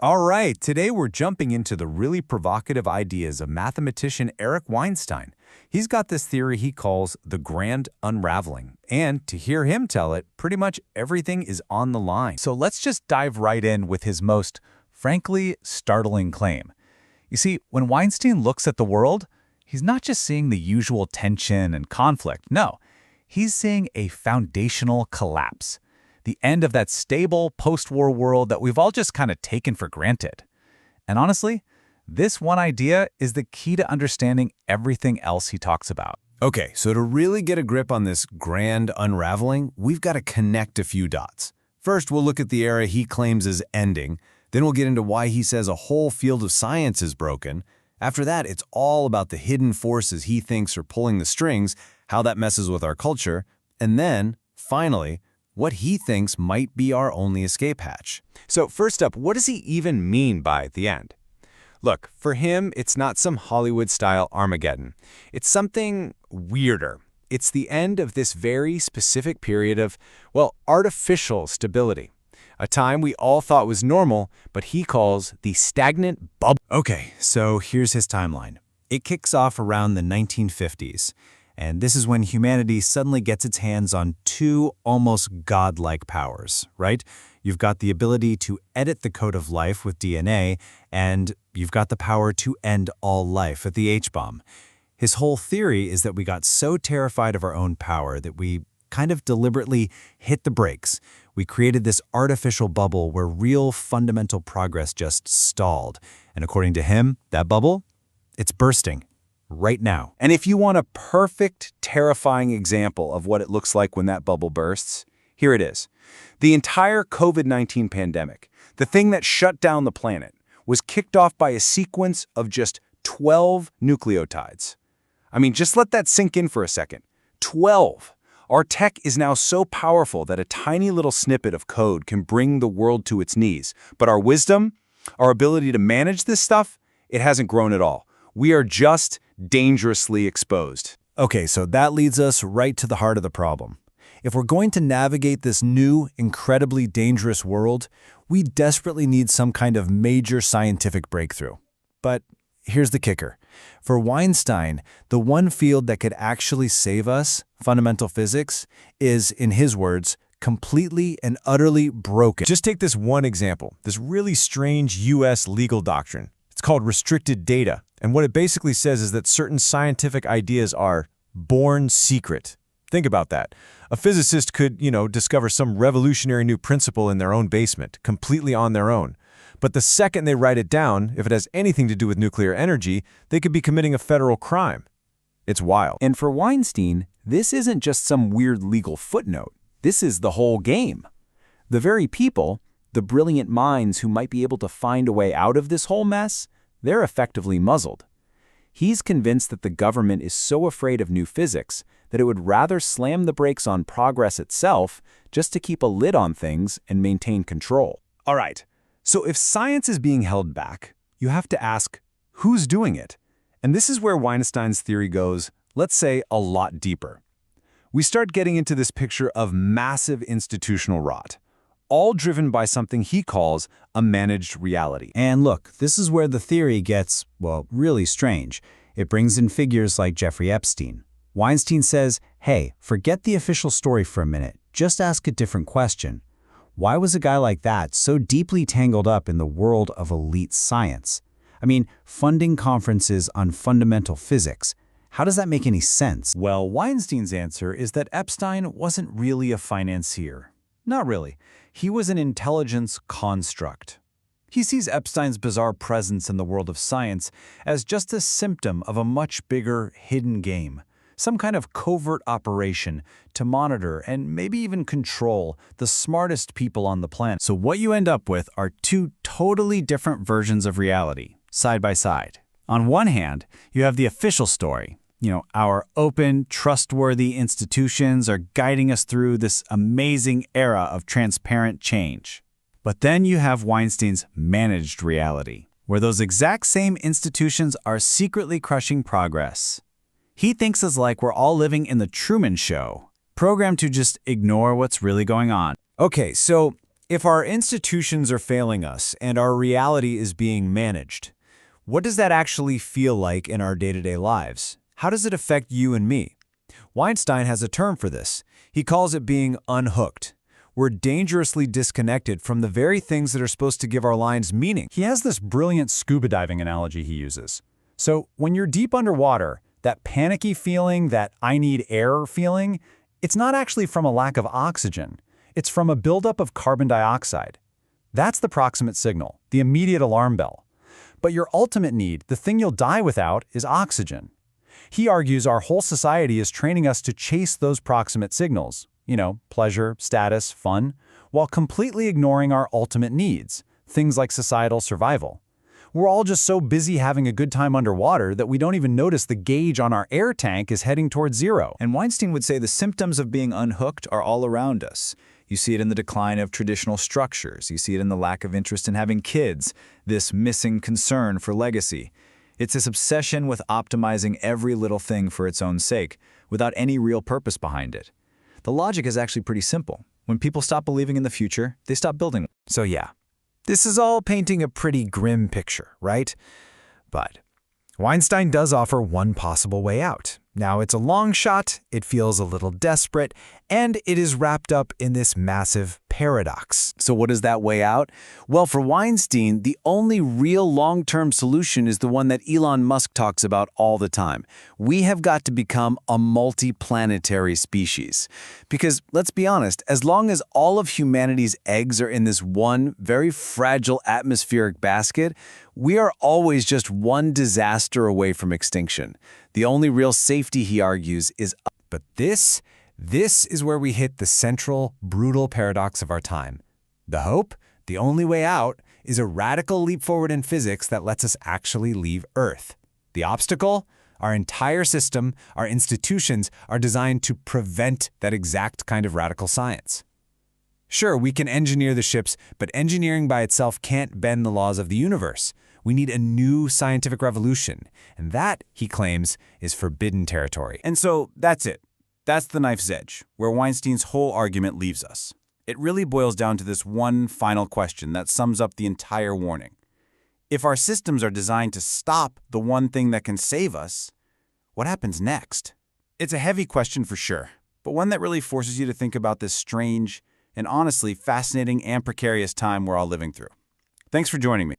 All right, today we're jumping into the really provocative ideas of mathematician Eric Weinstein. He's got this theory he calls the grand unraveling, and to hear him tell it, pretty much everything is on the line. So let's just dive right in with his most, frankly, startling claim. You see, when Weinstein looks at the world, he's not just seeing the usual tension and conflict. No, he's seeing a foundational collapse. The end of that stable post-war world that we've all just kind of taken for granted. And honestly, this one idea is the key to understanding everything else he talks about. Okay, so to really get a grip on this grand unraveling, we've got to connect a few dots. First, we'll look at the era he claims is ending. Then we'll get into why he says a whole field of science is broken. After that, it's all about the hidden forces he thinks are pulling the strings, how that messes with our culture, and then, finally, what he thinks might be our only escape hatch. So first up, what does he even mean by the end? Look, for him, it's not some Hollywood-style Armageddon. It's something weirder. It's the end of this very specific period of, well, artificial stability. A time we all thought was normal, but he calls the stagnant bubble. Okay, so here's his timeline. It kicks off around the 1950s. And this is when humanity suddenly gets its hands on two almost godlike powers, right? You've got the ability to edit the code of life with DNA, and you've got the power to end all life with the H-bomb. His whole theory is that we got so terrified of our own power that we kind of deliberately hit the brakes. We created this artificial bubble where real fundamental progress just stalled. And according to him, that bubble, it's bursting. Right now. And if you want a perfect, terrifying example of what it looks like when that bubble bursts, here it is. The entire COVID-19 pandemic, the thing that shut down the planet, was kicked off by a sequence of just 12 nucleotides. I mean, just let that sink in for a second. 12! Our tech is now so powerful that a tiny little snippet of code can bring the world to its knees. But our wisdom, our ability to manage this stuff, it hasn't grown at all. We are just dangerously exposed. Okay, so that leads us right to the heart of the problem. If we're going to navigate this new, incredibly dangerous world, we desperately need some kind of major scientific breakthrough. But here's the kicker. For Weinstein, the one field that could actually save us, fundamental physics, is, in his words, completely and utterly broken. Just take this one example, this really strange U.S. legal doctrine. It's called restricted data. And what it basically says is that certain scientific ideas are born secret. Think about that. A physicist could, discover some revolutionary new principle in their own basement, completely on their own. But the second they write it down, if it has anything to do with nuclear energy, they could be committing a federal crime. It's wild. And for Weinstein, this isn't just some weird legal footnote. This is the whole game. The very people, the brilliant minds who might be able to find a way out of this whole mess, they're effectively muzzled. He's convinced that the government is so afraid of new physics that it would rather slam the brakes on progress itself just to keep a lid on things and maintain control. All right, so if science is being held back, you have to ask, who's doing it? And this is where Weinstein's theory goes, let's say, a lot deeper. We start getting into this picture of massive institutional rot, all driven by something he calls a managed reality. And look, this is where the theory gets, well, really strange. It brings in figures like Jeffrey Epstein. Weinstein says, hey, forget the official story for a minute. Just ask a different question. Why was a guy like that so deeply tangled up in the world of elite science? I mean, funding conferences on fundamental physics. How does that make any sense? Well, Weinstein's answer is that Epstein wasn't really a financier. Not really. He was an intelligence construct. He sees Epstein's bizarre presence in the world of science as just a symptom of a much bigger hidden game, some kind of covert operation to monitor and maybe even control the smartest people on the planet. So what you end up with are two totally different versions of reality, side by side. On one hand, you have the official story. Our open, trustworthy institutions are guiding us through this amazing era of transparent change. But then you have Weinstein's managed reality, where those exact same institutions are secretly crushing progress. He thinks it's like we're all living in the Truman Show, programmed to just ignore what's really going on. Okay, so If our institutions are failing us and our reality is being managed, what does that actually feel like in our day-to-day lives? How does it affect you and me? Weinstein has a term for this. He calls it being unhooked. We're dangerously disconnected from the very things that are supposed to give our lives meaning. He has this brilliant scuba diving analogy he uses. So when you're deep underwater, that panicky feeling, that I need air feeling, it's not actually from a lack of oxygen. It's from a buildup of carbon dioxide. That's the proximate signal, the immediate alarm bell. But your ultimate need, the thing you'll die without, is oxygen. He argues our whole society is training us to chase those proximate signals, pleasure, status, fun, while completely ignoring our ultimate needs, things like societal survival. We're all just so busy having a good time underwater that we don't even notice the gauge on our air tank is heading towards zero. And Weinstein would say the symptoms of being unhooked are all around us. You see it in the decline of traditional structures. You see it in the lack of interest in having kids, this missing concern for legacy. It's this obsession with optimizing every little thing for its own sake, without any real purpose behind it. The logic is actually pretty simple. When people stop believing in the future, they stop building. So yeah, this is all painting a pretty grim picture, right? But Weinstein does offer one possible way out. Now, it's a long shot, it feels a little desperate, and it is wrapped up in this massive paradox. So what is that way out? Well, for Weinstein, the only real long-term solution is the one that Elon Musk talks about all the time. We have got to become a multi-planetary species. Because, let's be honest, as long as all of humanity's eggs are in this one very fragile atmospheric basket, we are always just one disaster away from extinction. The only real safety, he argues, is up. But this is where we hit the central, brutal paradox of our time. The hope, the only way out, is a radical leap forward in physics that lets us actually leave Earth. The obstacle? Our entire system, our institutions, are designed to prevent that exact kind of radical science. Sure, we can engineer the ships, but engineering by itself can't bend the laws of the universe. We need a new scientific revolution, and that, he claims, is forbidden territory. And so that's it. That's the knife's edge, where Weinstein's whole argument leaves us. It really boils down to this one final question that sums up the entire warning. If our systems are designed to stop the one thing that can save us, what happens next? It's a heavy question for sure, but one that really forces you to think about this strange and honestly fascinating and precarious time we're all living through. Thanks for joining me.